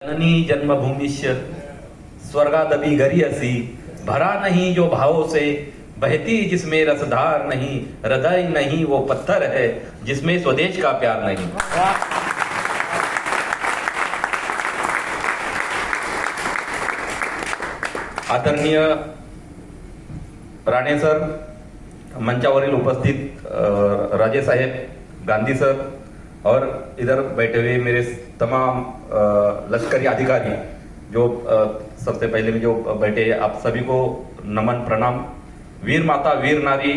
जननी जन्मभूमिश्य स्वर्गादपि गरियसी, भरा नहीं जो भावों से, बहती जिसमें रसधार नहीं, हृदय नहीं वो पत्थर है जिसमें स्वदेश का प्यार नहीं। आदरणीय राणे सर, मंचावरील उपस्थित राजे साहेब, गांधी सर और इधर बैठे हुए मेरे तमाम लश्करी अधिकारी जो सबसे पहले में जो बैठे हैं, आप सभी को नमन प्रणाम। वीर माता, वीर नारी,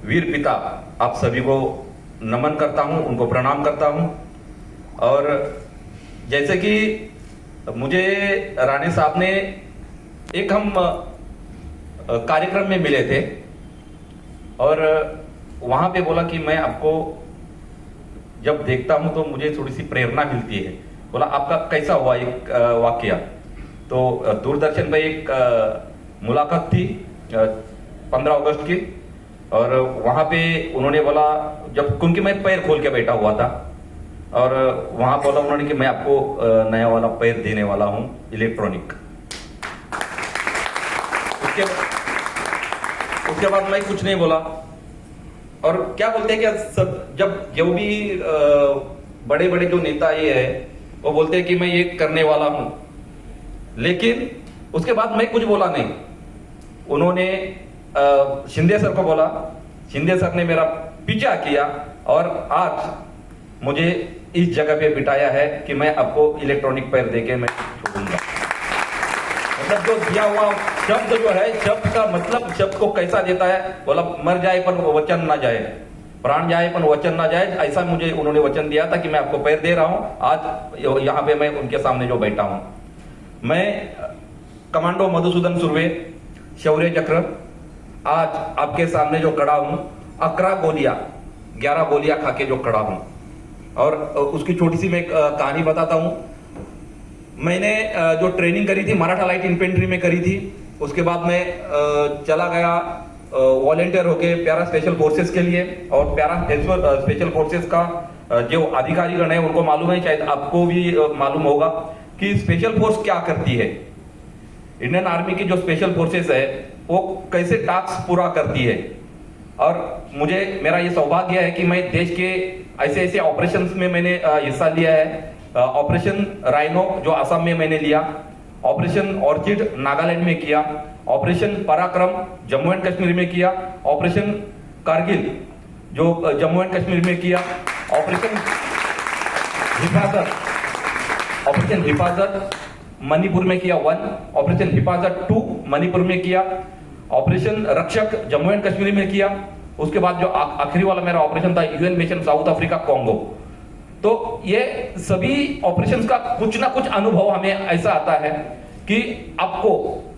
वीर पिता, आप सभी को नमन करता हूं, उनको प्रणाम करता हूं। और जैसे कि मुझे राणे साहब ने एक हम कार्यक्रम में मिले थे और वहां पे बोला कि मैं आपको जब देखता हूं तो मुझे थोड़ी सी प्रेरणा मिलती है। बोला आपका कैसा हुआ एक वाकया? तो दूरदर्शन पे एक मुलाकात थी 15 अगस्त की, और वहां पे उन्होंने बोला, जब क्योंकि मैं पैर खोल के बैठा हुआ था, और वहां बोला उन्होंने कि मैं आपको नया वाला पैर देने वाला हूं, इलेक्ट्रॉनिक। उसके बाद मैं कुछ नहीं बोला। और क्या बोलते हैं कि सब जब जो भी बड़े बड़े जो नेता ये है वो बोलते हैं कि मैं ये करने वाला हूं, लेकिन उसके बाद मैं कुछ बोला नहीं। उन्होंने शिंदे सर को बोला, शिंदे सर ने मेरा पीछा किया और आज मुझे इस जगह पे बिठाया है कि मैं आपको इलेक्ट्रॉनिक पैर देके मैं छोड़ूंगा। मतलब जो दिया हुआ शब्द जो है, शब्द का मतलब शब्द को कैसा देता है, बोला मर जाए पर वचन ना जाए, प्राण जाए पर वचन ना जाए, ऐसा मुझे उन्होंने वचन दिया था कि मैं आपको पैर दे रहा हूं। आज यहाँ पे मैं उनके सामने जो बैठा हूं, मैं कमांडो मधुसूदन सुर्वे, शौर्य चक्र, आज आपके सामने जो खड़ा हूं, 11 गोलियां खा के जो खड़ा हूं। और उसकी छोटी सी मैं कहानी बताता हूं। मैंने जो ट्रेनिंग करी थी मराठा लाइट इन्फेंट्री में करी थी, उसके बाद मैं चला गया वॉलेंटियर होके प्यारा स्पेशल फोर्सेस के लिए। और प्यारा स्पेशल फोर्सेस का जो अधिकारीगण है उनको मालूम है, शायद आपको भी मालूम होगा कि स्पेशल फोर्स क्या करती है। इंडियन आर्मी की जो स्पेशल फोर्सेस है वो कैसे टास्क पूरा करती है। और मुझे मेरा ये सौभाग्य है कि मैं देश के ऐसे ऐसे ऑपरेशंस में मैंने हिस्सा लिया है। ऑपरेशन राइनो जो असम में मैंने लिया, ऑपरेशन ऑर्चिड नागालैंड में किया, ऑपरेशन पराक्रम जम्मू एंड कश्मीर में किया, ऑपरेशन कारगिल जो जम्मू एंड कश्मीर में किया, ऑपरेशन हिफाजत मणिपुर में किया 1, ऑपरेशन हिफाजत 2 मणिपुर में किया, ऑपरेशन रक्षक जम्मू एंड कश्मीर में किया। उसके बाद जो आखिरी वाला मेरा ऑपरेशन था UN mission south Africa Congo. तो ये सभी ऑपरेशंस का कुछ ना कुछ अनुभव हमें ऐसा आता है कि आपको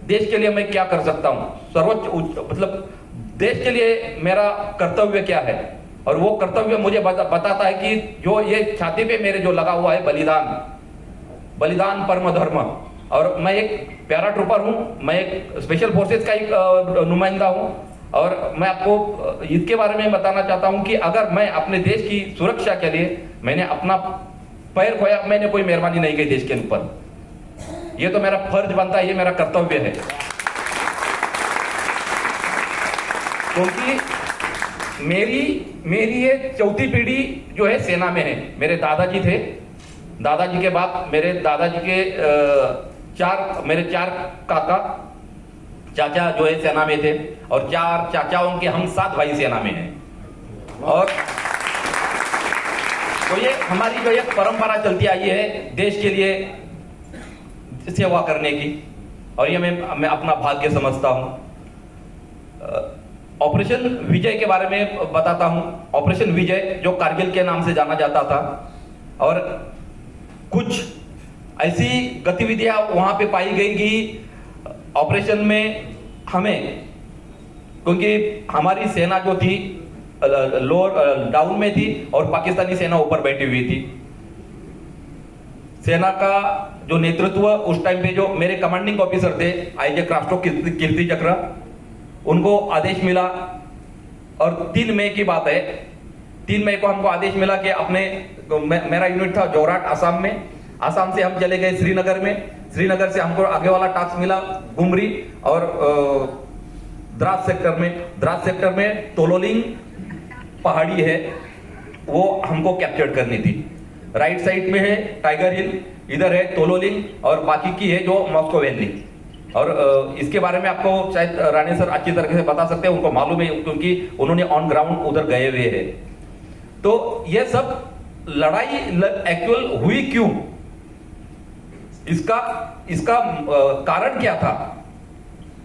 देश के लिए मैं क्या कर सकता हूं, सर्वोच्च मतलब देश के लिए मेरा कर्तव्य क्या है। और वो कर्तव्य मुझे बताता है कि जो ये छाती पे मेरे जो लगा हुआ है बलिदान परम धर्म। और मैं एक पैरा ट्रूपर हूं, मैं एक स्पेशल फोर्सेस का एक नुमाइंदा हूं। और मैं आपको इसके बारे में बताना चाहता हूं कि अगर मैं अपने देश की सुरक्षा के लिए मैंने अपना पैर खोया, मैंने कोई मेहरबानी नहीं की देश के ऊपर। ये तो मेरा फर्ज बनता है, ये मेरा कर्तव्य है। क्योंकि मेरी ये चौथी पीढ़ी जो है सेना में है। मेरे दादाजी थे, दादाजी के बाद मेरे दादाजी के मेरे 4 काका चाचा जो है सेना में थे, और 4 चाचाओं के हम 7 भाई सेना में हैं। और तो ये हमारी जो एक परंपरा चलती आई है देश के लिए सेवा करने की, और ये मैं अपना भाग्य समझता हूं। ऑपरेशन विजय के बारे में बताता हूं। ऑपरेशन विजय जो कारगिल के नाम से जाना जाता था, और कुछ ऐसी गतिविधियां वहां पे पाई गई कि ऑपरेशन में हमें, क्योंकि हमारी सेना जो थी लोअर डाउन में थी और पाकिस्तानी सेना ऊपर बैठी हुई थी। सेना का जो नेतृत्व उस टाइम पे जो मेरे कमांडिंग ऑफिसर थे आईजे राष्ट्रों कीर्ति चक्र, उनको आदेश मिला। और 3 मई की बात है, 3 मई को हमको आदेश मिला कि अपने मेरा यूनिट था जोरहाट असम में, आसाम से हम चले गए श्रीनगर में, श्रीनगर से हमको आगे वाला टास्क मिला गुमरी और द्रास सेक्टर में तोलोलिंग पहाड़ी है, वो हमको कैप्चर करनी थी। राइट साइड में है टाइगर हिल, इधर है तोलोलिंग और बाकी की है जो मॉस्को वैली। और इसके बारे में आपको शायद राणे सर अच्छी तरीके से बता सकते हैं, उनको मालूम है क्योंकि उन्होंने ऑन ग्राउंड उधर गए हुए हैं। तो ये सब लड़ाई एक्चुअल हुई क्यों, इसका कारण क्या था,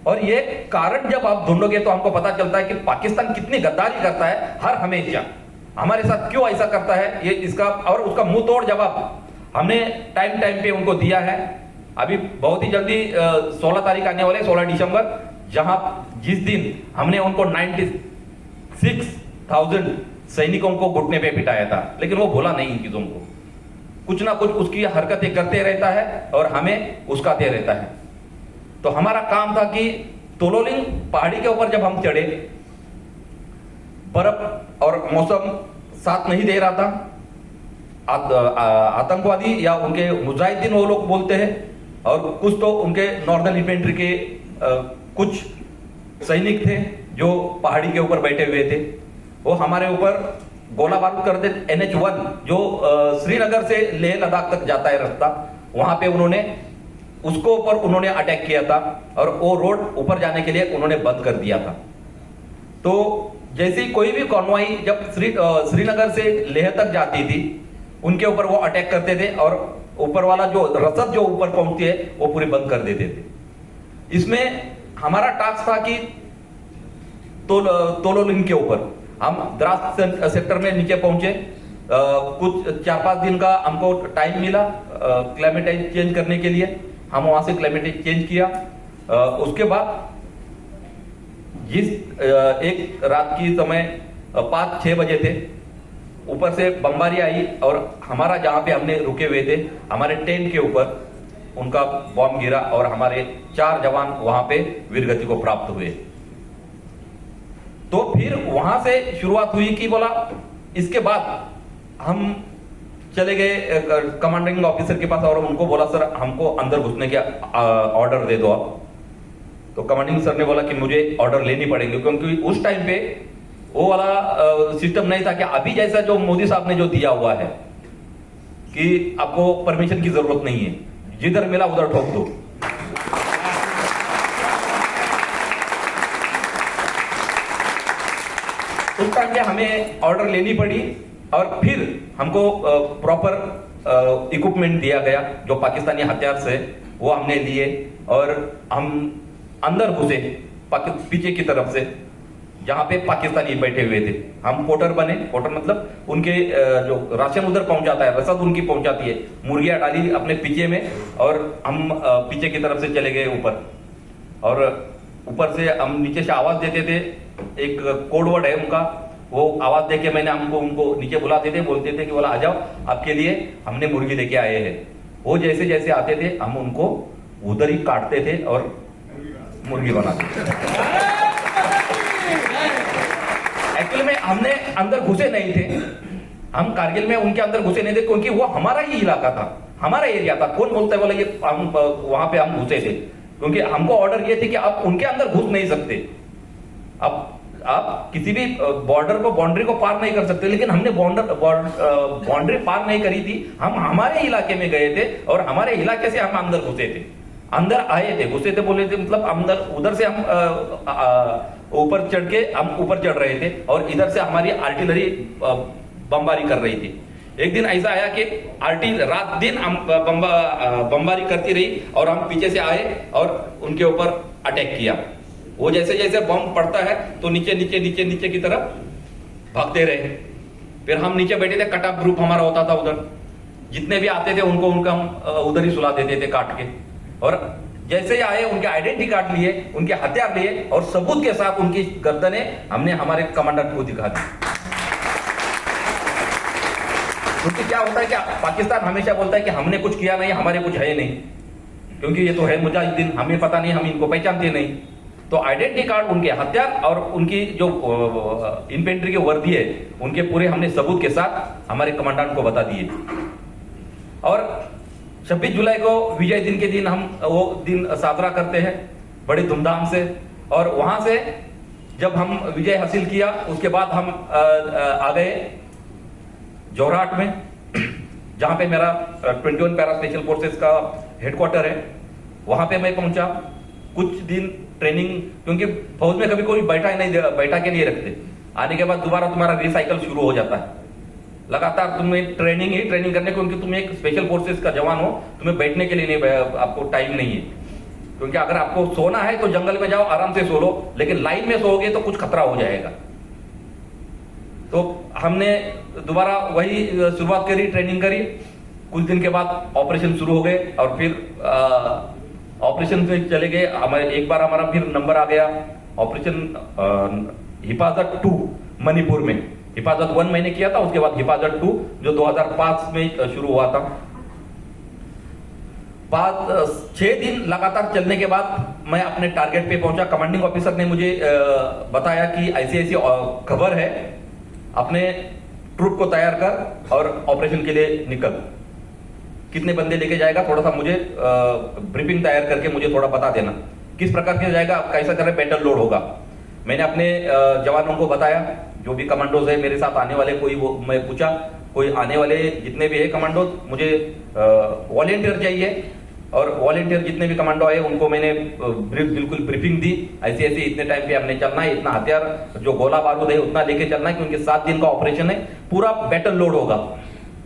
और ये कारण जब आप ढूंढोगे तो हमको पता चलता है कि पाकिस्तान कितनी गद्दारी करता है हर हमेशा, हमारे साथ क्यों ऐसा करता है ये इसका, और उसका मुंह तोड़ जवाब हमने टाइम पे उनको दिया है। अभी बहुत ही जल्दी 16 तारीख आने वाले, 16 दिसंबर, जहां जिस दिन हमने उनको 96,000 सैनिकों को घुटने पे पिटाया था, लेकिन वो भूला नहीं इन चीजों को, कुछ ना कुछ उसकी हरकतें करते रहता है और हमें उस्काते रहता है। तो हमारा काम था कि तोलोलिंग पहाड़ी के ऊपर जब हम चढ़े, बर्फ और मौसम साथ नहीं दे रहा था, आतंकवादी या उनके मुजाहिदीन वो लोग बोलते हैं, और कुछ तो उनके नॉर्दर्न इन्फेंट्री के कुछ सैनिक थे जो पहाड़ी के ऊपर बैठे हुए थे, वो हमारे ऊपर गोला बारूद करते। NH1 जो श्रीनगर से लेह लद्दाख तक जाता है रास्ता, वहां पे उन्होंने अटैक किया था और वो रोड ऊपर जाने के लिए उन्होंने बंद कर दिया था। तो जैसे ही कोई भी कॉन्वॉय जब श्रीनगर से लेह तक जाती थी, उनके ऊपर वो अटैक करते थे और ऊपर वाला जो रसद जो ऊपर पहुंचती है वो पूरी बंद कर देते थे। इसमें हमारा टास्क था कि तोलोलिंग के ऊपर हम द्रास सेक्टर में नीचे पहुंचे, कुछ 4-5 दिन का हमको टाइम मिला क्लाइमेट चेंज करने के लिए, हम वहां से क्लाइमेट चेंज किया। उसके बाद जिस एक रात की समय 5-6 बजे थे, ऊपर से बमबारी आई और हमारा जहां पे हमने रुके हुए थे, हमारे टेंट के ऊपर उनका बॉम्ब गिरा और हमारे 4 जवान वहां पे वीरगति को प्राप्त हुए। तो फिर वहां से शुरुआत हुई कि बोला, इसके बाद हम चले गए कमांडिंग ऑफिसर के पास और उनको बोला, सर हमको अंदर घुसने के ऑर्डर दे दो आप। तो कमांडिंग सर ने बोला कि मुझे ऑर्डर लेनी पड़ेगी, क्योंकि उस टाइम पे वो वाला सिस्टम नहीं था कि अभी जैसा जो मोदी साहब ने जो दिया हुआ है कि आपको परमिशन की जरूरत नहीं है, जिधर मिला उधर ठोक दो। उस टाइम पे हमें ऑर्डर लेनी पड़ी और फिर हमको प्रॉपर इक्विपमेंट दिया गया, जो पाकिस्तानी हथियार से वो हमने लिए और हम अंदर घुसे पीछे की तरफ से, जहां पे पाकिस्तानी बैठे हुए थे। हम पोर्टर बने, पोर्टर मतलब उनके जो राशन उधर पहुंचाता है, रसद उनकी पहुंचाती है, मुर्गियां डाली अपने पीछे में और हम पीछे की तरफ से चले गए ऊपर। और ऊपर से हम नीचे से आवाज देते थे, एक कोड वर्ड है उनका, वो आवाज देके मैंने उनको नीचे बुलाते थे, बोलते थे कि बोला आ जाओ, आपके लिए हमने मुर्गी लेके आए हैं। वो जैसे जैसे आते थे हम उनको उधर ही काटते थे और मुर्गी बनाते थे। एक्चुअली में हमने अंदर घुसे नहीं थे, हम कारगिल में उनके अंदर घुसे नहीं थे, क्योंकि वो हमारा ही इलाका था, हमारा एरिया था। कौन बोलता है बोला ये हम वहां पे हम घुसे थे, क्योंकि हमको ऑर्डर ये थे कि आप उनके अंदर घुस नहीं सकते, अब आप किसी भी बॉर्डर को बाउंड्री को पार नहीं कर सकते। लेकिन हमने बाउंड्री पार नहीं करी थी, हम हमारे इलाके में गए थे और हमारे इलाके से हम अंदर घुसे थे, अंदर आए थे, घुसे थे बोले थे मतलब अंदर, उधर से हम ऊपर चढ़ के हम ऊपर चढ़ रहे थे और इधर से हमारी आर्टिलरी बमबारी कर रही थी। एक दिन ऐसा आया कि रात दिन हम बमबारी करती रही और हम पीछे से आए और उनके ऊपर अटैक किया। वो जैसे जैसे बम पड़ता है तो नीचे नीचे नीचे नीचे की तरफ भागते रहे। फिर हम नीचे बैठे थे, कट ऑफ ग्रुप हमारा होता था उधर, जितने भी आते थे उनको उनका हम उधर ही सुला देते थे काट के। और जैसे ही आए उनके आइडेंटिटी कार्ड लिए, उनके हथियार लिए और सबूत के साथ उनकी गर्दनें हमने हमारे कमांडर को दिखा दी। क्योंकि क्या होता है कि पाकिस्तान हमेशा बोलता है कि हमने कुछ किया नहीं, हमारे कुछ है नहीं, क्योंकि ये तो है मुजाहिदीन, हमें पता नहीं, हम इनको पहचानते नहीं। तो आइडेंटिटी कार्ड, उनके हथियार और उनकी जो इन्फेंट्री की वर्दी है, उनके पूरे हमने सबूत के साथ हमारे कमांडेंट को बता दिए। और 26 जुलाई को विजय दिन के दिन हम वो दिन साजरा करते हैं बड़ी धूमधाम से। और वहां से जब हम विजय हासिल किया उसके बाद हम आ गए जोरहाट में, जहां पे मेरा 21 पैरा स्पेशल फोर्सेस का हेडक्वार्टर है। वहां पे मैं पहुंचा, कुछ दिन ट्रेनिंग, क्योंकि फौज में कभी कोई बैठा के नहीं रखते। आने के बाद दोबारा तुम्हारा रिसाइकल शुरू हो जाता है, लगातार तुम्हें ट्रेनिंग करने को, क्योंकि तुम एक स्पेशल फोर्सेस का जवान हो, तुम्हें बैठने के लिए नहीं, आपको टाइम नहीं है। क्योंकि अगर आपको सोना है तो जंगल में जाओ, आराम से सो लो, लेकिन लाइन में सोओगे तो कुछ खतरा हो जाएगा। तो हमने दोबारा वही शुरुआत करी, ट्रेनिंग करी। कुछ दिन के बाद ऑपरेशन शुरू हो गए और फिर ऑपरेशन में चले गए। एक बार हमारा फिर नंबर आ गया ऑपरेशन हिफाजत 2 मणिपुर में। हिफाजत 1 मैंने किया था, उसके बाद हिफाजत 2 जो 2005 में शुरू हुआ था। 6 दिन लगातार चलने के बाद मैं अपने टारगेट पे पहुंचा। कमांडिंग ऑफिसर ने मुझे बताया कि ऐसी खबर है, अपने ट्रूप को तैयार कर और ऑपरेशन के लिए निकल। कितने बंदे लेके जाएगा, थोड़ा सा मुझे ब्रीफिंग तैयार करके मुझे थोड़ा बता देना, किस प्रकार के जाएगा, कैसा करे, बैटल लोड होगा। मैंने अपने जवानों को बताया, जो भी कमांडोज है मेरे साथ आने वाले, मैं पूछा कोई आने वाले जितने भी है कमांडोज, मुझे वॉलेंटियर चाहिए। और वॉलेंटियर जितने भी कमांडो आए उनको मैंने बिल्कुल ब्रीफिंग दी, ऐसे इतने टाइम पे हमने चलना है, इतना हथियार जो गोला बारूद है उतना लेके चलना है, क्योंकि 7 दिन का ऑपरेशन है, पूरा बैटल लोड होगा।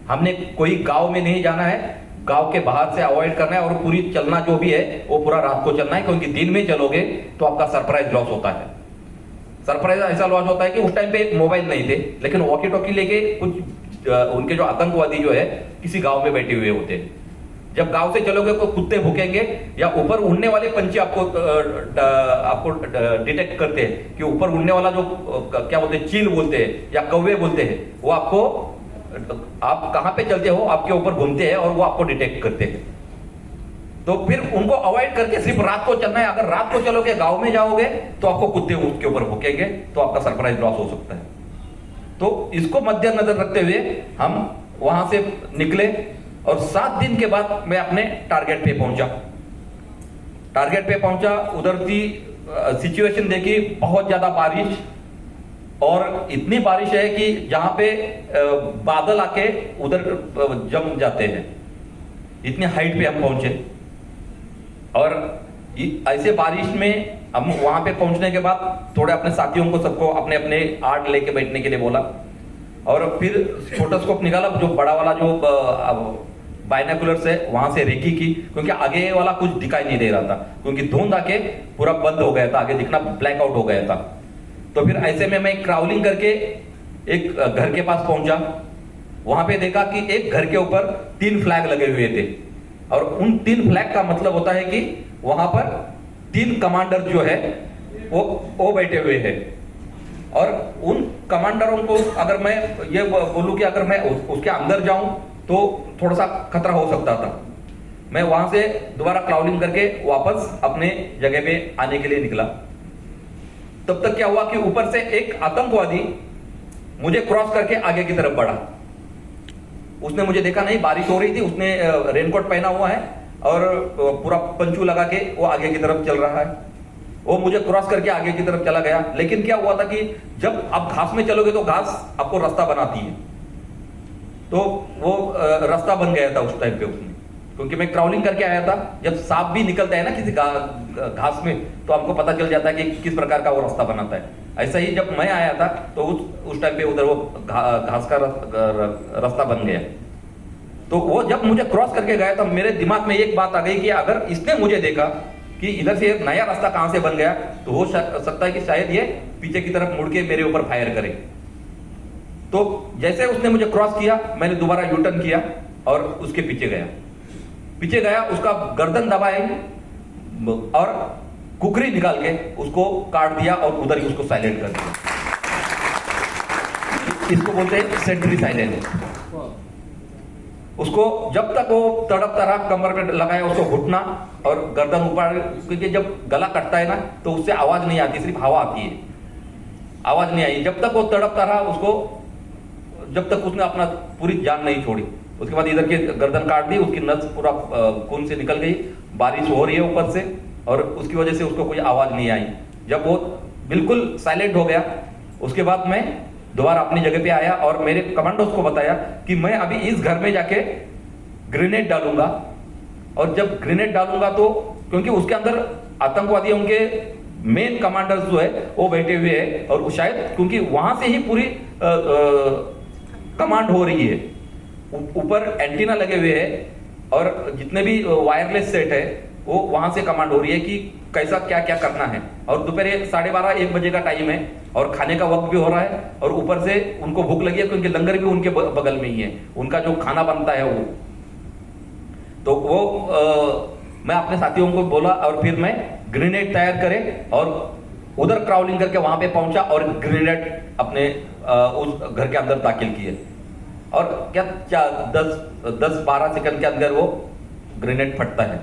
हमने कोई गांव में नहीं जाना है, गांव के बाहर से अवॉइड करना है, और पूरी चलना जो भी है वो पूरा रात को चलना है, क्योंकि दिन में चलोगे तो आपका सरप्राइज लॉस होता है। सरप्राइज ऐसा लॉस होता है कि उस टाइम पे मोबाइल नहीं थे, लेकिन वॉकी टॉकी लेके कुछ उनके जो आतंकवादी जो है किसी गांव में बैठे हुए होते हैं। जब गांव से चलोगे तो कुत्ते भूकेंगे या ऊपर उड़ने वाले पंछी आपको डिटेक्ट करते हैं कि ऊपर उड़ने वाला जो क्या बोलते हैं, चील बोलते हैं या कौवे बोलते हैं, वो आपको, आप कहां पे चलते हो आपके ऊपर घूमते हैं और वो आपको डिटेक्ट करते हैं। तो फिर उनको अवॉइड करके सिर्फ रात को चलना है। अगर रात को चलोगे, गांव में जाओगे तो आपको कुत्ते उसके ऊपर भूकेंगे, तो आपका सरप्राइज लॉस हो सकता है। तो इसको मद्देनजर रखते हुए हम वहां से निकले और 7 दिन के बाद मैं अपने टारगेट पे पहुंचा। उधर की सिचुएशन देखी, बहुत ज्यादा बारिश, और इतनी बारिश है कि जहां पे बादल आके उधर जम जाते हैं, इतनी हाइट पे हम पहुंचे। और ऐसे बारिश में हम वहां पे पहुंचने के बाद थोड़े अपने साथियों को सबको अपने अपने आर्ट लेके बैठने के लिए बोला, और फिर फोटोस्कोप निकाला, जो बड़ा वाला जो बाइनोकुलर्स है वहां से रेकी की, क्योंकि आगे वाला कुछ दिखाई नहीं दे रहा था, क्योंकि धुंध आके पूरा बंद हो गया था, आगे दिखना ब्लैकआउट हो गया था। तो फिर ऐसे में मैं क्राउलिंग करके एक घर के पास पहुंचा। वहां पे देखा कि एक घर के ऊपर 3 फ्लैग लगे हुए थे, और उन 3 फ्लैग का मतलब होता है कि वहां पर 3 कमांडर जो है वो बैठे हुए हैं। और उन कमांडरों को अगर मैं ये बोलूं कि अगर मैं उसके अंदर जाऊं तो थोड़ा सा खतरा हो सकता था। मैं वहां से दोबारा क्राउलिंग करके वापस अपने जगह पे आने के लिए निकला। तब तक क्या हुआ कि ऊपर से एक आतंकवादी मुझे क्रॉस करके आगे की तरफ बढ़ा। उसने मुझे देखा नहीं, बारिश हो रही थी, उसने रेनकोट पहना हुआ है और पूरा पंचू लगा के वो आगे की तरफ चल रहा है। वो मुझे क्रॉस करके आगे की तरफ चला गया। लेकिन क्या हुआ था कि जब आप घास में चलोगे तो घास आपको रास्ता बनाती है, तो वो रास्ता बन गया था उस टाइम पे उसने, क्योंकि मैं क्राउलिंग करके आया था। जब सांप भी निकलता है ना किसी घास में, तो आपको पता चल जाता है कि किस प्रकार का वो रास्ता बनाता है। ऐसा ही जब मैं आया था तो उस टाइम पे उधर वो घास का रास्ता बन गया। तो वो जब मुझे क्रॉस करके गया तो मेरे दिमाग में एक बात आ गई कि अगर इसने मुझे देखा कि इधर से एक नया रास्ता कहां से बन गया, तो हो सकता है कि शायद ये पीछे की तरफ मुड़ के मेरे ऊपर फायर करे। तो जैसे उसने मुझे क्रॉस किया, मैंने दोबारा यू टर्न किया और उसके पीछे गया, उसका गर्दन दबाए और कुकरी निकाल के उसको काट दिया और उधर ही उसको साइलेंट कर दिया। इसको बोलते हैं सेंट्री साइलेंट। उसको जब तक वो तड़पता रहा, कमर पे लगाया उसको घुटना और गर्दन ऊपर, क्योंकि जब गला कटता है ना तो उससे आवाज नहीं आती, सिर्फ हवा आती है, आवाज नहीं आई। जब तक वो तड़पता रहा उसको, जब तक उसने अपना पूरी जान नहीं छोड़ी। उसके बाद इधर की गर्दन काट दी, उसकी नस पूरा खून से निकल गई। बारिश हो रही है ऊपर से और उसकी वजह से उसको कोई आवाज नहीं आई। जब वो बिल्कुल साइलेंट हो गया, उसके बाद मैं दोबारा अपनी जगह पे आया और मेरे कमांडोज को बताया कि मैं अभी इस घर में जाके ग्रेनेड डालूंगा, और जब ग्रेनेड डालूंगा तो क्योंकि उसके अंदर आतंकवादी, उनके मेन कमांडर्स जो है वो बैठे हुए हैं, और शायद क्योंकि वहां से ही पूरी कमांड हो रही है, ऊपर एंटीना लगे हुए हैं और जितने भी वायरलेस सेट है वो वहां से कमांड हो रही है कि कैसा क्या क्या करना है। और दोपहर 12:30-1 बजे का टाइम है और खाने का वक्त भी हो रहा है, और ऊपर से उनको भूख लगी है क्योंकि लंगर भी उनके बगल में ही है, उनका जो खाना बनता है वो। तो वो मैं अपने साथियों को बोला और फिर मैं ग्रेनेड तैयार करे और उधर क्राउलिंग करके वहां पे पहुंचा और ग्रेनेड अपने उस घर के अंदर दाखिल किए। और क्या 10-12 सेकंड के अंदर वो ग्रेनेड फटता है।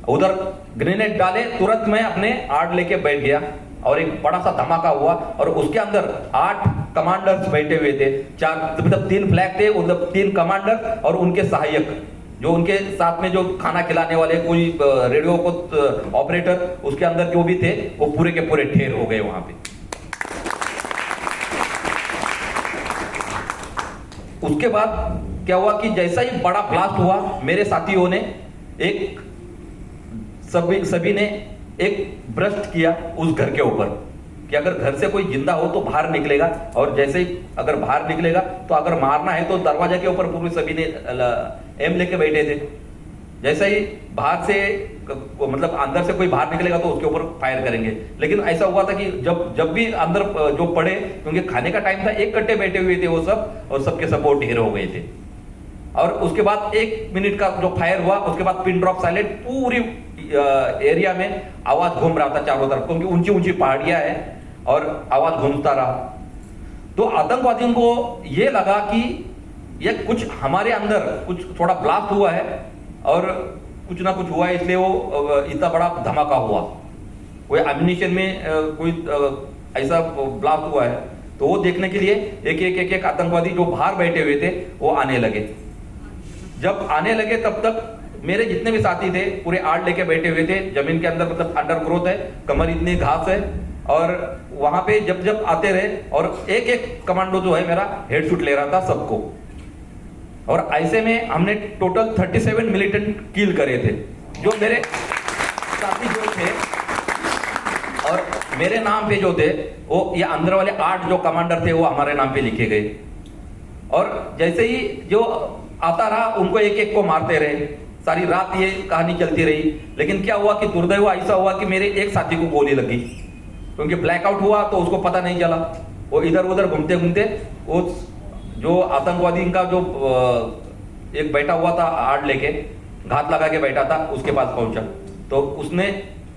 उधर ग्रेनेड डाले, तुरंत मैं अपने आर्ड लेके बैठ गया और एक बड़ा सा धमाका हुआ, और उसके अंदर 8 कमांडर्स बैठे हुए थे। 4 मतलब 3 फ्लैग थे, मतलब 3 कमांडर और उनके सहायक जो उनके साथ में जो खाना खिलाने वाले, कोई रेडियो को ऑपरेटर, उसके अंदर जो भी थे वो पूरे के पूरे ढेर हो गए वहां पे। उसके बाद क्या हुआ कि जैसा ही बड़ा ब्लास्ट हुआ, मेरे साथियों ने सभी ने एक ब्रस्ट किया उस घर के ऊपर कि अगर घर से कोई जिंदा हो तो बाहर निकलेगा, और जैसे ही अगर बाहर निकलेगा तो अगर मारना है तो दरवाजा के ऊपर पूरे सभी ने एम लेके बैठे थे। जैसे ही बाहर से मतलब अंदर से कोई बाहर निकलेगा तो उसके ऊपर फायर करेंगे। लेकिन ऐसा हुआ था कि जब भी अंदर जो पड़े, क्योंकि खाने का टाइम था, एक कट्टे बैठे हुए थे वो सब, और सबके सब वो ढेर हो गए थे। और उसके बाद 1 मिनट का जो फायर हुआ, उसके बाद पिन ड्रॉप साइलेंट, पूरी एरिया में आवाज घूम रहा था चारों तरफ, क्योंकि ऊंची ऊंची पहाड़ियां है और आवाज घूमता रहा। तो आतंकवादियों को यह लगा कि ये कुछ हमारे अंदर कुछ थोड़ा ब्लास्ट हुआ है और कुछ ना कुछ हुआ है, इसलिए वो इतना बड़ा धमाका हुआ, कोई एम्युनिशन में कोई ऐसा ब्लास्ट हुआ है। तो वो देखने के लिए एक आतंकवादी जो बाहर बैठे हुए थे वो आने लगे। जब आने लगे तब तक मेरे जितने भी साथी थे पूरे आर्ड लेके बैठे हुए थे जमीन के अंदर, मतलब अंडर ग्रोथ है, कमर इतनी घास है, और वहां पे जब आते रहे और एक कमांडो जो है मेरा हेडशॉट ले रहा था सबको। और ऐसे में हमने टोटल 37 मिलिटेंट किल करे थे। जो मेरे साथी जो थे और मेरे नाम पे जो थे वो, ये अंदर वाले 8 जो कमांडर थे वो हमारे नाम पे लिखे गए। और जैसे ही जो आता रहा उनको एक को मारते रहे, सारी रात ये कहानी चलती रही। लेकिन क्या हुआ कि दुर्दैव ऐसा हुआ कि मेरे एक साथी को गोली लगी, क्योंकि ब्लैकआउट हुआ तो उसको पता नहीं चला। वो इधर उधर घूमते घूमते वो जो आतंकवादी का जो एक बैठा हुआ था आर्ड लेके, घात लगा के बैठा था, उसके पास पहुंचा तो उसने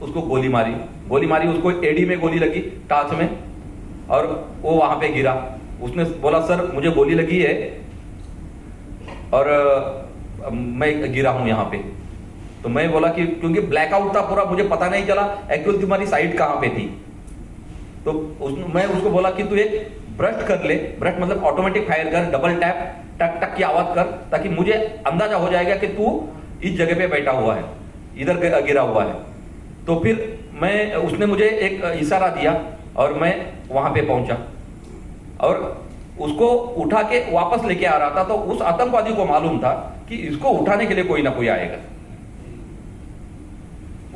उसको गोली मारी, उसको एडी में गोली लगी, टाच में, और वो वहां पे गिरा। उसने बोला सर मुझे गोली लगी है और मैं गिरा हूं यहाँ पे। तो मैं बोला कि क्योंकि ब्लैकआउट था पूरा, मुझे पता नहीं चला एक्चुअली तुम्हारी साइड कहां पे थी। तो मैं उसको बोला कि तू एक ब्रस्ट कर ले, ब्रस्ट मतलब ऑटोमेटिक फायर कर, डबल टैप, टक टक की आवाज कर, ताकि मुझे अंदाजा हो जाएगा कि तू इस जगह पे बैठा हुआ है, इधर गिरा हुआ है। तो फिर उसने मुझे एक इशारा दिया और मैं वहां पे पहुंचा और उसको उठा के वापस लेके आ रहा था। तो उस आतंकवादी को मालूम था कि इसको उठाने के लिए कोई ना कोई आएगा।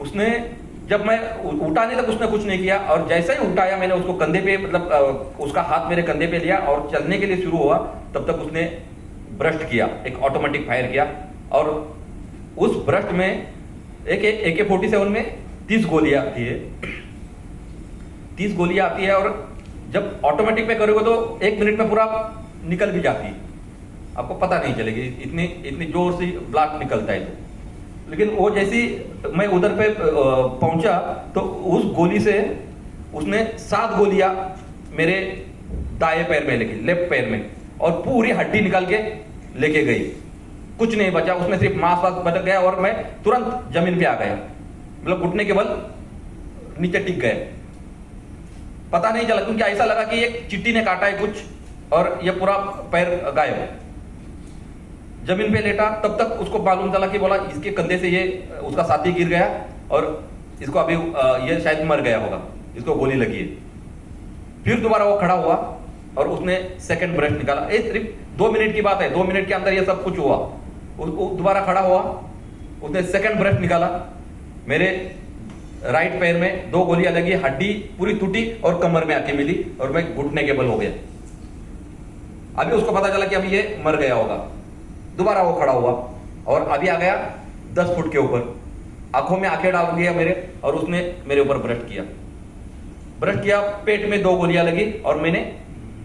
उसने जब मैं उठाने तक उसने कुछ नहीं किया, और जैसे ही उठाया मैंने उसको कंधे पे, मतलब उसका हाथ मेरे कंधे पे लिया और चलने के लिए शुरू हुआ, तब तक उसने ब्रस्ट किया, एक ऑटोमेटिक फायर किया। और उस ब्रस्ट में एक AK-47 में 30 गोलियां आती है, 30 गोलियां आती है, और जब ऑटोमेटिक पे करोगे तो 1 मिनट में पूरा निकल भी जाती है, आपको पता नहीं चलेगी, इतनी जोर से ब्लास्ट निकलता है। तो लेकिन वो जैसी मैं उधर पे पहुंचा तो उस गोली से उसने 7 गोलियां मेरे दाएं पैर में लगी, लेफ्ट पैर में, और पूरी हड्डी निकाल के लेके गई, कुछ नहीं बचा उसमें, सिर्फ मांस वास बच गया। और मैं तुरंत जमीन पे आ गया, मतलब घुटने के बल नीचे टिक गए, पता नहीं चला, क्योंकि ऐसा लगा कि एक चींटी ने काटा है कुछ, और ये पूरा पैर गायब। जमीन पे लेटा, तब तक उसको मालूम चला कि बोला इसके कंधे से ये उसका साथी गिर गया और इसको अभी ये शायद मर गया होगा, इसको गोली लगी है। फिर दोबारा वो खड़ा हुआ और उसने सेकंड ब्रेथ निकाला। सिर्फ 2 मिनट की बात है, 2 मिनट के अंदर ये सब कुछ हुआ। दोबारा खड़ा हुआ, उसने सेकंड ब्रेथ निकाला, मेरे राइट पैर में 2 गोलियां लगी, हड्डी पूरी टूटी और कमर में आके मिली और मैं घुटने के बल हो गया। अभी उसको पता चला कि अभी ये मर गया होगा। दोबारा वो खड़ा हुआ और अभी आ गया 10 फुट के ऊपर, आंखों में आंखें डाल दिया मेरे और उसने मेरे ऊपर ब्रश किया, पेट में 2 गोलियां लगी और मैंने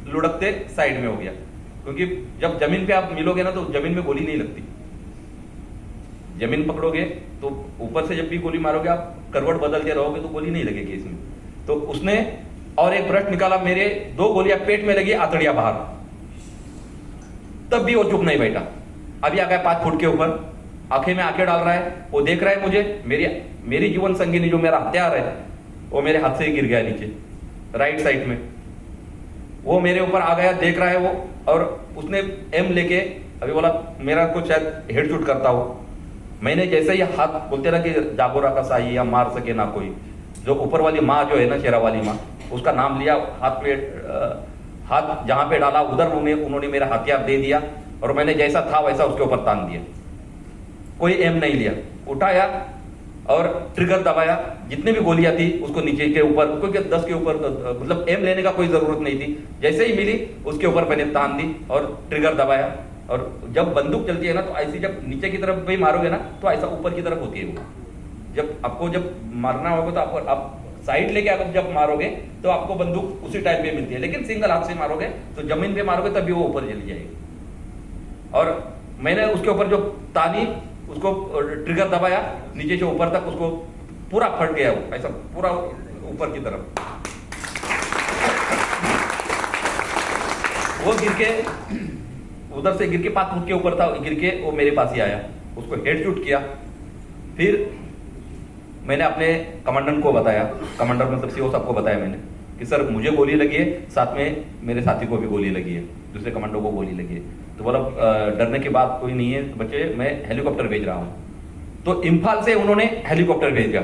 लुढ़कते साइड में हो गया। क्योंकि जब जमीन पे आप मिलोगे ना तो जमीन में गोली नहीं लगती, जमीन पकड़ोगे तो ऊपर से जब भी गोली मारोगे आप करवट बदलते रहोगे तो गोली नहीं लगेगी इसमें। तो उसने और एक ब्रश निकाला, मेरे 2 गोलियां पेट में लगी, आंतड़ियां बाहर, तब भी वो चुप नहीं बैठा। अभी आ गया 5 फुट के ऊपर, आंखें में आंखें डाल रहा है, वो देख रहा है मुझे, मेरी जीवन संगिनी जो मेरा हथियार है वो मेरे हाथ से ही गिर गया नीचे राइट साइड में। वो मेरे ऊपर आ गया, देख रहा है वो, और उसने एम लेके अभी बोला मेरा कुछ शायद हेड शूट करता हो। मैंने जैसे ही हाथ, बोलते ना कि जागोरा का साई या मार सके ना कोई, जो ऊपर वाली माँ जो है ना, शेरा वाली माँ, उसका नाम लिया, हाथ जहां पे डाला उधर उन्होंने मेरा हथियार दे दिया और मैंने जैसा था वैसा उसके ऊपर तान दिया। कोई एम नहीं लिया, उठाया और ट्रिगर दबाया, जितने भी गोलियां थी उसको नीचे के ऊपर, क्योंकि 10 के ऊपर मतलब एम लेने का कोई जरूरत नहीं थी, जैसे ही मिली उसके ऊपर मैंने तान दी और ट्रिगर दबाया। और जब बंदूक चलती है ना तो ऐसी जब नीचे की तरफ भी मारोगे ना तो ऐसा ऊपर की तरफ होती है वो। जब आपको जब मारना होगा तो आप साइड लेके आप जब मारोगे तो आपको बंदूक उसी टाइम पे मिलती है, लेकिन सिंगल हाथ से मारोगे तो जमीन पे मारोगे तभी वो ऊपर चली जाएगी। और मैंने उसके ऊपर जो तानी, उसको ट्रिगर दबाया, नीचे से ऊपर तक उसको पूरा फट गया वो, ऐसा पूरा ऊपर की तरफ। वो गिर के उधर से गिर के 5 फुट के ऊपर था, गिर के वो मेरे पास ही आया, उसको हेड शूट किया। फिर मैंने अपने कमांडेंट को बताया, कमांडर मतलब सीओ साहब को बताया मैंने कि सर मुझे गोली लगी है, साथ में मेरे साथी को भी गोली लगी है, दूसरे कमांडो को गोली लगी है। तो बोला डरने की बात कोई नहीं है बच्चे, मैं हेलीकॉप्टर भेज रहा हूँ। तो इम्फाल से उन्होंने हेलीकॉप्टर भेजा,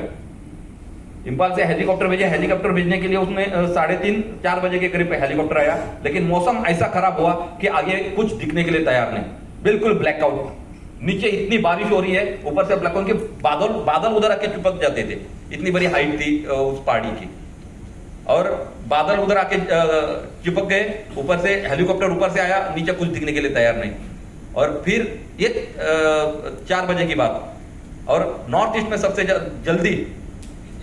इम्फाल से हेलीकॉप्टर भेजा। हेलीकॉप्टर भेजने के लिए उसने 3:30-4 बजे के करीब हेलीकॉप्टर आया, लेकिन मौसम ऐसा खराब हुआ कि आगे कुछ दिखने के लिए तैयार नहीं, बिल्कुल ब्लैकआउट। नीचे इतनी बारिश हो रही है, ऊपर से ब्लैकआउट के बादल उधर आके चिपक जाते थे, इतनी बड़ी हाइट थी उस पहाड़ी की, और बादल उधर आके चिपक गए। ऊपर से हेलीकॉप्टर ऊपर से आया, नीचे कुछ दिखने के लिए तैयार नहीं। और फिर ये 4 बजे की बात, और नॉर्थ ईस्ट में सबसे जल्दी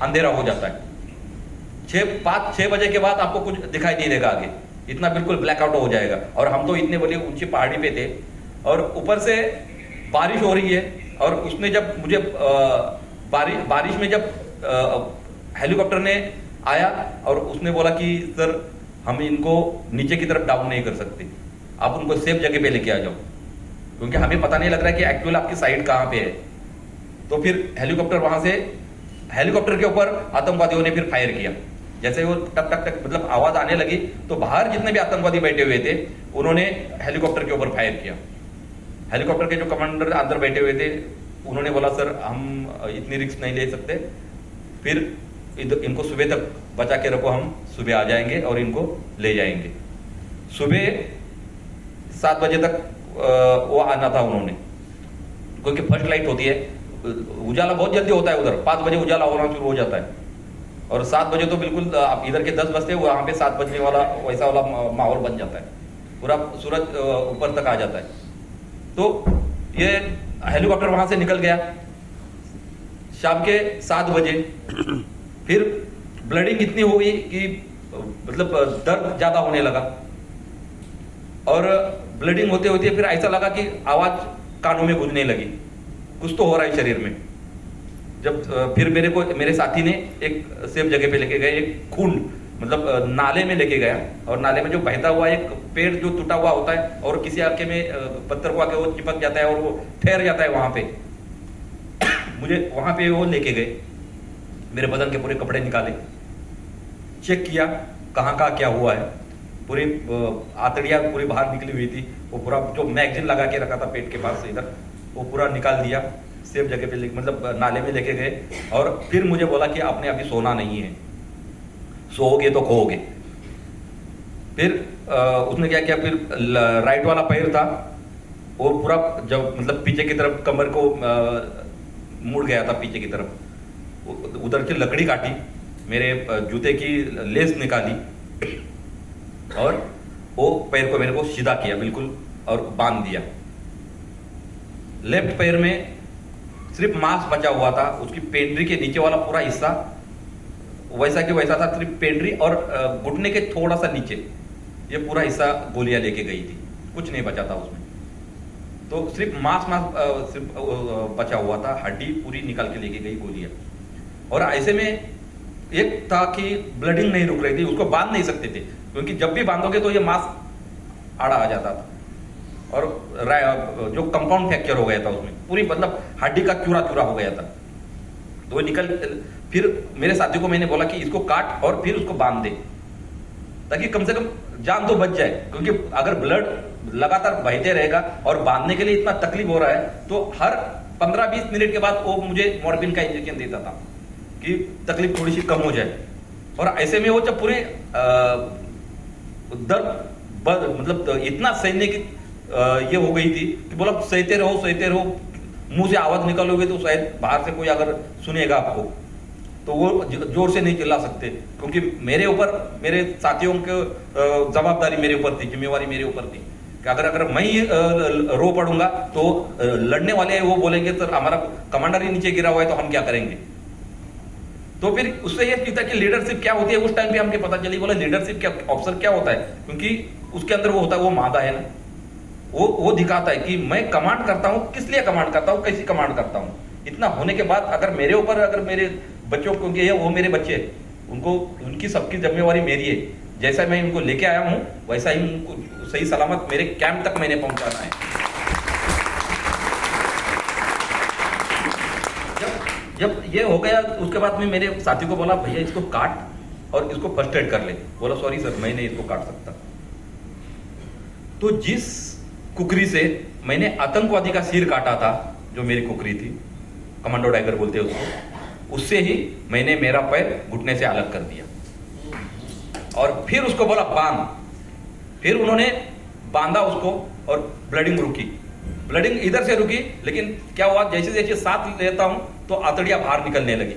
अंधेरा हो जाता है। 5-6 बजे के बाद आपको कुछ दिखाई नहीं देगा आगे, इतना बिल्कुल ब्लैकआउट हो जाएगा। और हम तो इतने बड़ी ऊंची पहाड़ी पे थे और ऊपर से बारिश हो रही है। और उसने जब मुझे बारिश में जब हेलीकॉप्टर ने आया और उसने बोला कि सर हम इनको नीचे की तरफ डाउन नहीं कर सकते, आप उनको सेफ जगह पे लेके आ जाओ, क्योंकि हमें पता नहीं लग रहा है कि एक्चुअल आपकी साइड कहाँ पे है। तो फिर हेलीकॉप्टर वहां से, हेलीकॉप्टर के ऊपर आतंकवादियों ने फिर फायर किया। जैसे वो टक टक टक मतलब आवाज आने लगी तो बाहर जितने भी आतंकवादी बैठे हुए थे उन्होंने हेलीकॉप्टर के ऊपर फायर किया। हेलीकॉप्टर के जो कमांडर अंदर बैठे हुए थे उन्होंने बोला सर हम इतनी रिस्क नहीं ले सकते, फिर इनको सुबह तक बचा के रखो, हम सुबह आ जाएंगे और इनको ले जाएंगे। सुबह 7 बजे तक वो आना था उन्होंने, क्योंकि फर्स्ट लाइट होती है, उजाला बहुत जल्दी होता है उधर, 5 बजे उजाला होना शुरू हो जाता है। और 7 बजे तो बिल्कुल आप इधर के 10 बजते वहां पे 7 बजने वाला वैसा वाला माहौल बन जाता है, पूरा सूरज ऊपर तक आ जाता है। तो ये हेलीकॉप्टर वहां से निकल गया शाम के 7 बजे। फिर ब्लडिंग इतनी हो गई कि मतलब दर्द ज्यादा होने लगा, और ब्लडिंग होते होते फिर ऐसा लगा कि आवाज कानों में गूंजने लगी, कुछ तो हो रहा है शरीर में। जब फिर मेरे साथी ने एक सेफ जगह पे लेके गए, एक खून मतलब नाले में लेके गया, और नाले में जो बहता हुआ एक पेड़ जो टूटा हुआ होता है और किसी आके में पत्थर को आके वो चिपक जाता है और वो ठहर जाता है वहां पे। मुझे वहां पे वो लेके गए, मेरे बदन के पूरे कपड़े निकाले, चेक किया कहाँ क्या हुआ है, पूरी आंतड़ियाँ पूरी बाहर निकली हुई थी। वो पूरा जो मैगजीन लगा के रखा था पेट के पास से इधर, वो पूरा निकाल दिया, सेफ जगह पे मतलब नाले में लेके गए। और फिर मुझे बोला कि आपने अभी सोना नहीं है, सोओगे तो खोओगे। फिर उसने क्या किया, फिर राइट वाला पैर था वो पूरा जब मतलब पीछे की तरफ कमर को मुड़ गया था पीछे की तरफ, उधर की लकड़ी काटी, मेरे जूते की लेस निकाली और वो पैर को मेरे को सीधा किया बिल्कुल और बांध दिया। लेफ्ट पैर में सिर्फ मांस बचा हुआ था, उसकी पेंड्री के नीचे वाला पूरा हिस्सा वैसा कि वैसा था, सिर्फ पेंड्री और घुटने के थोड़ा सा नीचे ये पूरा हिस्सा गोलियां लेके गई थी, कुछ नहीं बचा था उसमें। तो सिर्फ मांस सिर्फ बचा हुआ था, हड्डी पूरी निकाल के लेके गई गोलियां। और ऐसे में एक था कि ब्लडिंग नहीं रुक रही थी, उसको बांध नहीं सकते थे क्योंकि जब भी बांधोगे तो ये मांस आड़ा आ जाता था और जो कंपाउंड फ्रैक्चर हो गया था उसमें, पूरी मतलब हड्डी का चूरा चूरा हो गया था। तो वो निकल, फिर मेरे साथी को मैंने बोला कि इसको काट और फिर उसको बांध दे ताकि कम से कम जान तो बच जाए, क्योंकि अगर ब्लड लगातार बहते रहेगा और बांधने के लिए इतना तकलीफ हो रहा है तो हर 15-20 मिनट के बाद वो मुझे मॉर्फिन का इंजेक्शन देता था कि तकलीफ थोड़ी सी कम हो जाए। और ऐसे में वो जब पूरे दर्द मतलब इतना सहने की ये हो गई थी कि बोला सहते रहो, मुंह से आवाज निकालोगे तो शायद बाहर से कोई अगर सुनेगा आपको तो वो जोर से नहीं चिल्ला सकते, क्योंकि मेरे ऊपर मेरे साथियों की जवाबदारी मेरे ऊपर थी, जिम्मेवारी मेरे ऊपर थी कि अगर मैं ही रो पड़ूंगा तो लड़ने वाले वो बोलेंगे सर हमारा कमांडर ही नीचे गिरा हुआ है तो हम क्या करेंगे। तो फिर उससे ये सीखा कि लीडरशिप क्या होती है। उस टाइम पे हमको पता चली, बोला लीडरशिप क्या, ऑफिसर क्या होता है, क्योंकि उसके अंदर वो होता है, वो मादा है ना, वो दिखाता है कि मैं कमांड करता हूं, किस लिए कमांड करता हूं, कैसी कमांड करता हूं। इतना होने के बाद अगर मेरे ऊपर, अगर मेरे बच्चों, क्योंकि वो मेरे बच्चे, उनको उनकी सबकी जिम्मेवारी मेरी है, जैसा मैं इनको लेके आया हूं वैसा ही उनको सही सलामत मेरे कैंप तक मैंने पहुंचाना है। जब ये हो गया उसके बाद में मेरे साथी को बोला भैया इसको काट और इसको फर्स्ट एड कर ले। बोला सॉरी सर मैं नहीं इसको काट सकता। तो जिस कुकरी से मैंने आतंकवादी का सिर काटा था, जो मेरी कुकरी थी, कमांडो टाइगर बोलते हैं उसको, उससे ही मैंने मेरा पैर घुटने से अलग कर दिया और फिर उसको बोला बांध। फिर उन्होंने बांधा उसको और ब्लडिंग रुकी, ब्लडिंग इधर से रुकी, लेकिन क्या हुआ जैसे जैसे साथ लेता हूं तो आंतड़ियां बाहर निकलने लगी,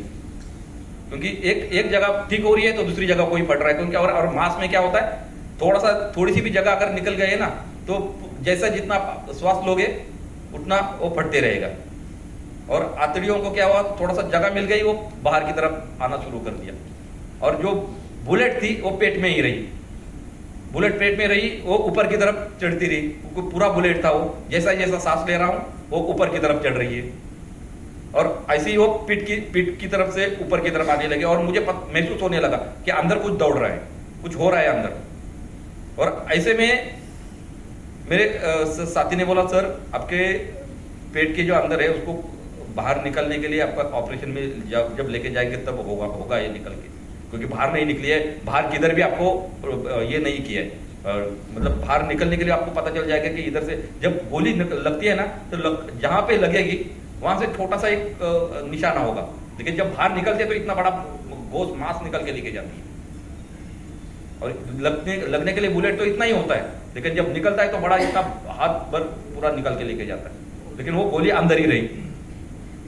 क्योंकि एक जगह ठीक हो रही है तो दूसरी जगह कोई पड़ रहा है, क्योंकि और मांस में क्या होता है, थोड़ी सी भी जगह अगर निकल गए ना तो जैसा जितना श्वास लोगे उतना वो फटते रहेगा। और आंतड़ियों को क्या हुआ, थोड़ा सा जगह मिल गई, वो बाहर की तरफ आना शुरू कर दिया। और जो बुलेट थी वो पेट में ही रही, बुलेट पेट में रही, वो ऊपर की तरफ चढ़ती रही, पूरा बुलेट था वो, जैसा जैसा सांस ले रहा हूं वो ऊपर की तरफ चढ़ रही है और ऐसे ही वो पीठ की तरफ से ऊपर की तरफ आने लगे। और मुझे महसूस होने लगा कि अंदर कुछ दौड़ रहा है, कुछ हो रहा है अंदर। और ऐसे में मेरे साथी ने बोला सर आपके पेट के जो अंदर है उसको बाहर निकलने के लिए आपका ऑपरेशन में जब लेके जाएंगे तब होगा ये निकल के, क्योंकि बाहर नहीं निकली है, बाहर किधर भी आपको ये नहीं किया है, मतलब बाहर निकलने के लिए आपको पता चल जाएगा कि इधर से जब गोली लगती है ना तो जहां पे लगेगी वहां से छोटा सा एक निशाना होगा, लेकिन जब बाहर निकलते तो इतना बड़ा गोश्त मांस निकल के लेके जाती है। और लगने के लिए बुलेट तो इतना ही होता है, लेकिन जब निकलता है तो बड़ा इतना हाथ भर पूरा निकल के लेके जाता है, लेकिन वो गोली अंदर ही रही।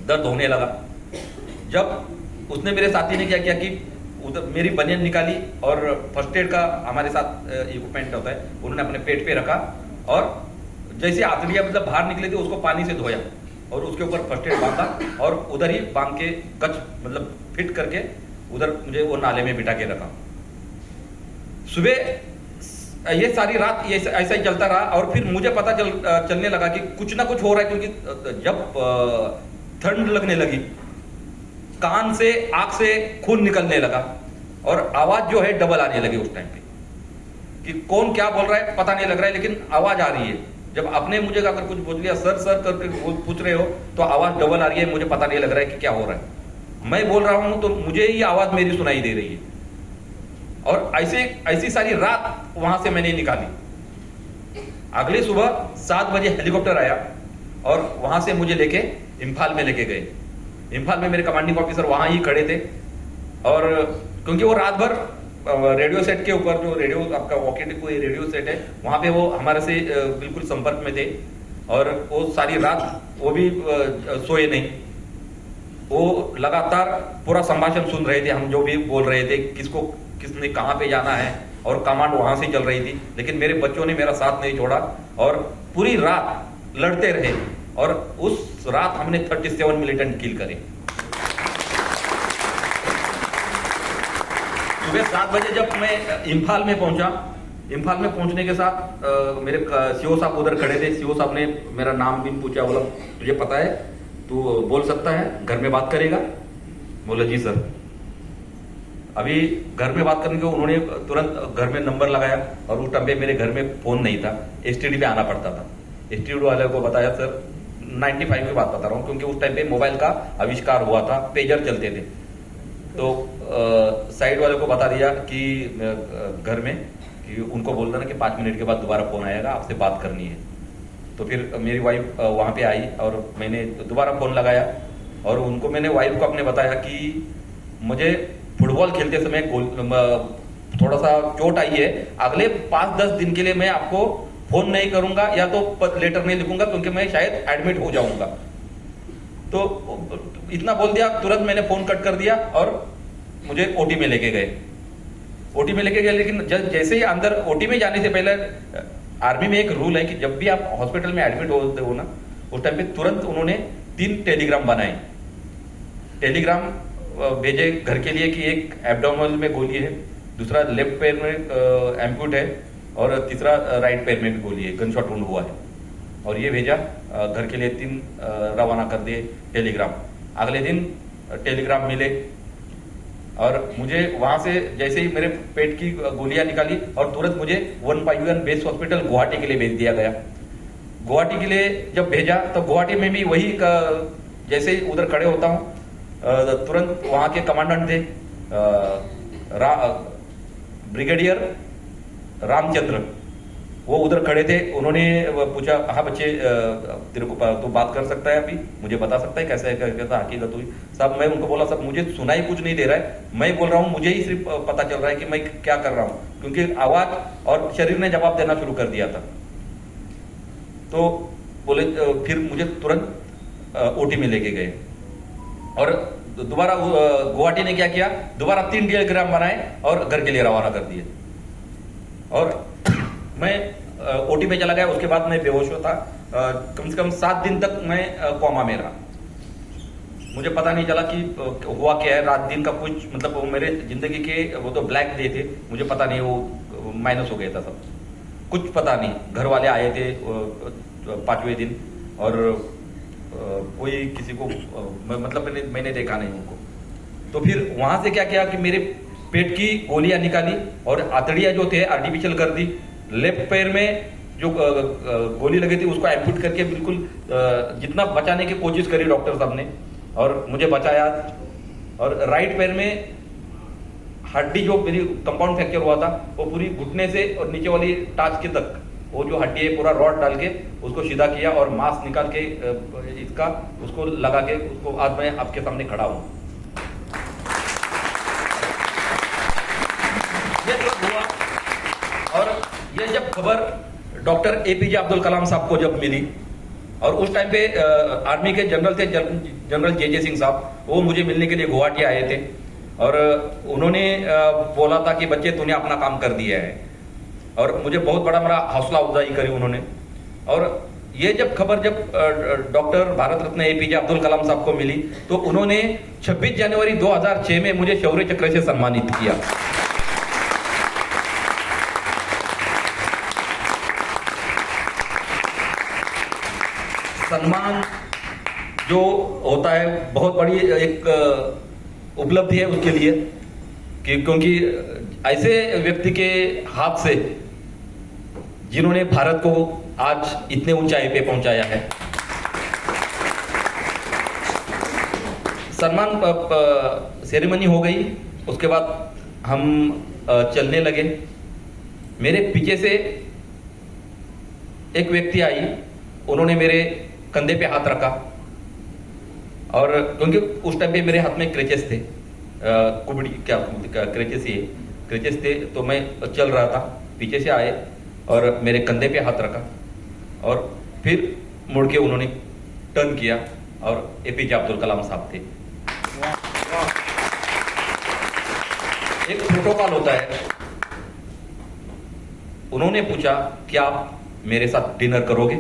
दर्द होने लगा। जब उसने मेरे साथी ने क्या किया कि उधर मेरी बनियान निकाली और फर्स्ट एड का हमारे साथ इक्विपमेंट होता है, उन्होंने अपने पेट पे रखा और जैसे आंतड़ियां मतलब बाहर निकली थी उसको पानी से धोया और उसके ऊपर फर्स्ट एड बांधा और उधर ही बांध के कच मतलब फिट करके उधर मुझे वो नाले में बिठा के रखा। सुबह ये सारी रात ये ऐसा ही चलता रहा और फिर मुझे पता चलने लगा कि कुछ ना कुछ हो रहा है, क्योंकि जब ठंड लगने लगी, कान से आंख से खून निकलने लगा और आवाज जो है डबल आने लगी उस टाइम पे, कि कौन क्या बोल रहा है पता नहीं लग रहा है, लेकिन आवाज आ रही है। जब आपने मुझे अगर कुछ बोल दिया सर सर करके पूछ रहे हो तो आवाज डबल आ रही है, मुझे पता नहीं लग रहा है कि क्या हो रहा है। मैं बोल रहा हूं तो मुझे ही आवाज मेरी सुनाई दे रही है। और ऐसी सारी रात वहां से मैंने निकाली। अगली सुबह 7 बजे हेलीकॉप्टर आया और वहां से मुझे लेके इम्फाल में लेके गए। इम्फाल में मेरे कमांडिंग ऑफिसर वहां ही खड़े थे, और क्योंकि वो रात भर रेडियो सेट के ऊपर, जो रेडियो आपका वॉकी टॉकी रेडियो सेट है, वहां पे वो हमारे से बिल्कुल संपर्क में थे, और वो सारी रात वो भी सोए नहीं। वो लगातार पूरा संभाषण सुन रहे थे, हम जो भी बोल रहे थे, किसको किसने कहाँ पे जाना है, और कमांड वहां से चल रही थी। लेकिन मेरे बच्चों ने मेरा साथ नहीं छोड़ा और पूरी रात लड़ते रहे, और उस रात हमने 37 मिलिटेंट किल करे। सुबह 7 बजे जब मैं इम्फाल में पहुंचा, इम्फाल में पहुंचने के साथ मेरे सीओ साहब उधर खड़े थे। सीओ साहब ने मेरा नाम भी पूछा, बोला तुझे पता है, तू बोल सकता है, घर में बात करेगा? बोला जी सर। अभी घर में बात करने के उन्होंने तुरंत घर में नंबर लगाया, और उस टाइम पे मेरे घर में फोन नहीं था, एसटीडी पे आना पड़ता था। एसटीडी वाले को बताया सर 95 की बात बता रहा हूँ, क्योंकि उस टाइम पे मोबाइल का आविष्कार हुआ था, पेजर चलते थे। तो साइड वाले को बता दिया कि घर में कि उनको बोल देना कि 5 मिनट के बाद दोबारा फोन आएगा, आपसे बात करनी है। तो फिर मेरी वाइफ वहां पे आई और मैंने दोबारा फोन लगाया, और उनको मैंने वाइफ को अपने बताया कि मुझे फुटबॉल खेलते समय थोड़ा सा चोट आई है, अगले 5-10 दिन के लिए मैं आपको फोन नहीं करूंगा या तो लेटर नहीं लिखूंगा, क्योंकि मैं शायद एडमिट हो जाऊंगा। तो इतना बोल दिया, तुरंत मैंने फोन कट कर दिया और मुझे ओटी में लेके गए। ओटी में लेके गए, लेकिन जैसे ही अंदर ओटी में जाने से पहले आर्मी में एक रूल है कि जब भी आप हॉस्पिटल में एडमिट होते हो ना, उस टाइम पे तुरंत उन्होंने 3 टेलीग्राम बनाए। टेलीग्राम भेजे घर के लिए कि एक एब्डोमिनल में गोली है, दूसरा लेफ्ट पैर में एम्प्यूट है, और तीसरा राइट पैर में भी गोली है, गन शॉट वुंड हुआ है। और ये भेजा घर के लिए 3 रवाना कर दिए टेलीग्राम। अगले दिन टेलीग्राम मिले, और मुझे वहां से जैसे ही मेरे पेट की गोलियां निकाली, और तुरंत मुझे 151 बेस हॉस्पिटल गुवाहाटी के लिए भेज दिया गया। गुवाहाटी के लिए जब भेजा तो गुवाहाटी में भी वही जैसे ही उधर खड़े होता हूँ, तुरंत वहां के कमांडेंट थे ब्रिगेडियर रामचंद्र, वो उधर खड़े थे। उन्होंने पूछा, हाँ बच्चे तेरे को तो बात कर सकता है, अभी मुझे बता सकता है कैसे कैसा हकीकत हुई? साहब मैं उनको बोला, साहब मुझे सुनाई कुछ नहीं दे रहा है, मैं बोल रहा हूँ, मुझे ही सिर्फ पता चल रहा है कि मैं क्या कर रहा हूँ, क्योंकि आवाज और शरीर ने जवाब देना शुरू कर दिया था। तो बोले फिर मुझे तुरंत ओटी में लेके गए, और दोबारा गुवाहाटी ने क्या किया, दोबारा 3 टेलीग्राम बनाए और घर के लिए रवाना कर दिए। और मैं ओटी में चला गया। उसके बाद मैं बेहोश था, कम से कम 7 दिन तक मैं कोमा में रहा। मुझे पता नहीं चला कि हुआ क्या है, रात दिन का कुछ मतलब वो मेरे जिंदगी के वो तो ब्लैक डे थे, मुझे पता नहीं, वो माइनस हो गया था सब कुछ, पता नहीं। घर वाले आए थे 5वें दिन, और कोई किसी को मतलब मैंने देखा नहीं उनको। तो फिर वहां से क्या किया कि मेरे पेट की गोलियां निकाली और आतड़ियां जो थे आर्टिफिशियल कर दी। लेफ्ट पैर में जो गोली लगी थी उसको एम्प्यूट करके बिल्कुल जितना बचाने की कोशिश करी डॉक्टर साहब ने, और मुझे बचाया। और राइट पैर में हड्डी जो मेरी कंपाउंड फ्रैक्चर हुआ था, वो पूरी घुटने से और नीचे वाली टाच के तक वो जो हड्डी है पूरा रॉड डाल के उसको सीधा किया, और मांस निकाल के इसका उसको लगा के उसको आज मैं आपके सामने खड़ा हूं। ये जो हुआ, और ये जब खबर डॉक्टर एपीजे अब्दुल कलाम साहब को जब मिली, और उस टाइम पे आर्मी के जनरल थे जनरल जे सिंह साहब, वो मुझे मिलने के लिए गुवाहाटी आए थे, और उन्होंने बोला था कि बच्चे तूने अपना काम कर दिया है, और मुझे बहुत बड़ा मेरा हौसला अफजाई करी उन्होंने। और ये जब खबर जब डॉक्टर भारत रत्न एपीजे अब्दुल कलाम साहब को मिली, तो उन्होंने 26 जनवरी 2006 में मुझे शौर्य चक्र से सम्मानित किया। सम्मान जो होता है बहुत बड़ी एक उपलब्धि है उसके लिए, क्योंकि ऐसे व्यक्ति के हाथ से जिन्होंने भारत को आज इतने ऊंचाई पे पहुंचाया है। सम्मान सेरेमनी हो गई, उसके बाद हम चलने लगे। मेरे पीछे से एक व्यक्ति आई, उन्होंने मेरे कंधे पे हाथ रखा, और क्योंकि उस टाइम पे मेरे हाथ में क्रेचेस थे, कुबड़ी क्या क्रेचेस ही क्रेचेस थे, तो मैं चल रहा था। पीछे से आए और मेरे कंधे पे हाथ रखा, और फिर मुड़ के उन्होंने टर्न किया, और एपीजे अब्दुल कलाम साहब थे। एक प्रोटोकॉल होता है। उन्होंने पूछा कि आप मेरे साथ डिनर करोगे?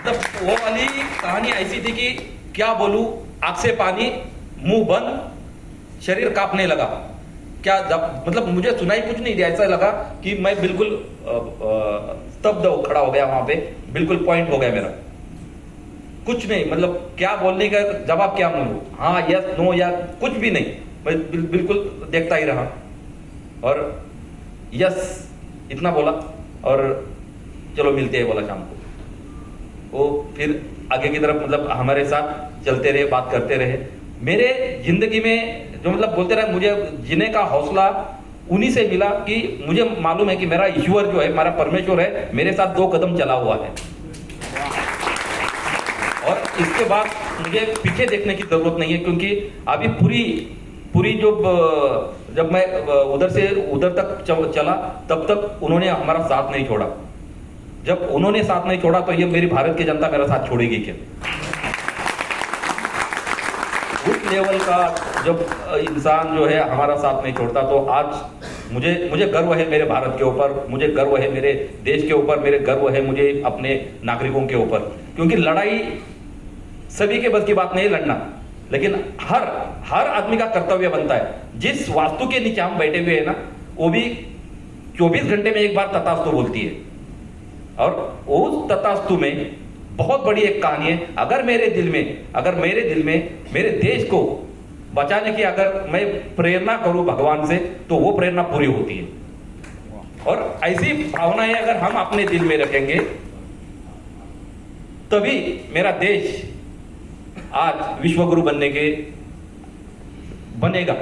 तब वो वाली कहानी ऐसी थी कि क्या बोलूं, आंख से पानी, मुंह बंद, शरीर कांपने लगा। क्या जब मतलब मुझे सुनाई कुछ नहीं दिया, ऐसा लगा कि मैं बिल्कुल स्तब्ध खड़ा हो गया वहां पे, बिल्कुल पॉइंट हो गया मेरा। कुछ नहीं, मतलब क्या बोलने का जवाब क्या बोलूं, हाँ यस नो या कुछ भी नहीं, मैं बिल्कुल देखता ही रहा, और यस इतना बोला, और चलो मिलते हैं बोला शाम को। वो फिर आगे की तरफ मतलब हमारे साथ चलते रहे, बात करते रहे। मेरे जिंदगी में जो मतलब बोलते रहे, मुझे जीने का हौसला उन्हीं से मिला कि मुझे मालूम है कि मेरा ईश्वर जो है, मेरा परमेश्वर है, मेरे साथ 2 कदम चला हुआ है, और इसके बाद मुझे पीछे देखने की जरूरत नहीं है, क्योंकि अभी पूरी जो जब मैं उधर से उधर तक चला, तब तक उन्होंने हमारा साथ नहीं छोड़ा। जब उन्होंने साथ नहीं छोड़ा, तो ये मेरी भारत की जनता मेरा साथ छोड़ेगी क्या? उस लेवल का जब इंसान जो है हमारा साथ नहीं छोड़ता, तो आज मुझे गर्व है मेरे भारत के ऊपर, मुझे गर्व है मेरे देश के ऊपर, मेरे गर्व है मुझे अपने नागरिकों के ऊपर। क्योंकि लड़ाई सभी के बस की बात नहीं लड़ना, लेकिन हर आदमी का कर्तव्य बनता है। जिस वास्तु के नीचे हम बैठे हुए हैं ना, वो भी 24 घंटे में एक बार तथास्तु बोलती है, और उस तथास्तु में बहुत बड़ी एक कहानी है। अगर मेरे दिल में मेरे देश को बचाने की अगर मैं प्रेरणा करूं भगवान से, तो वो प्रेरणा पूरी होती है। और ऐसी भावनाएं अगर हम अपने दिल में रखेंगे, तभी मेरा देश आज विश्वगुरु बनेगा।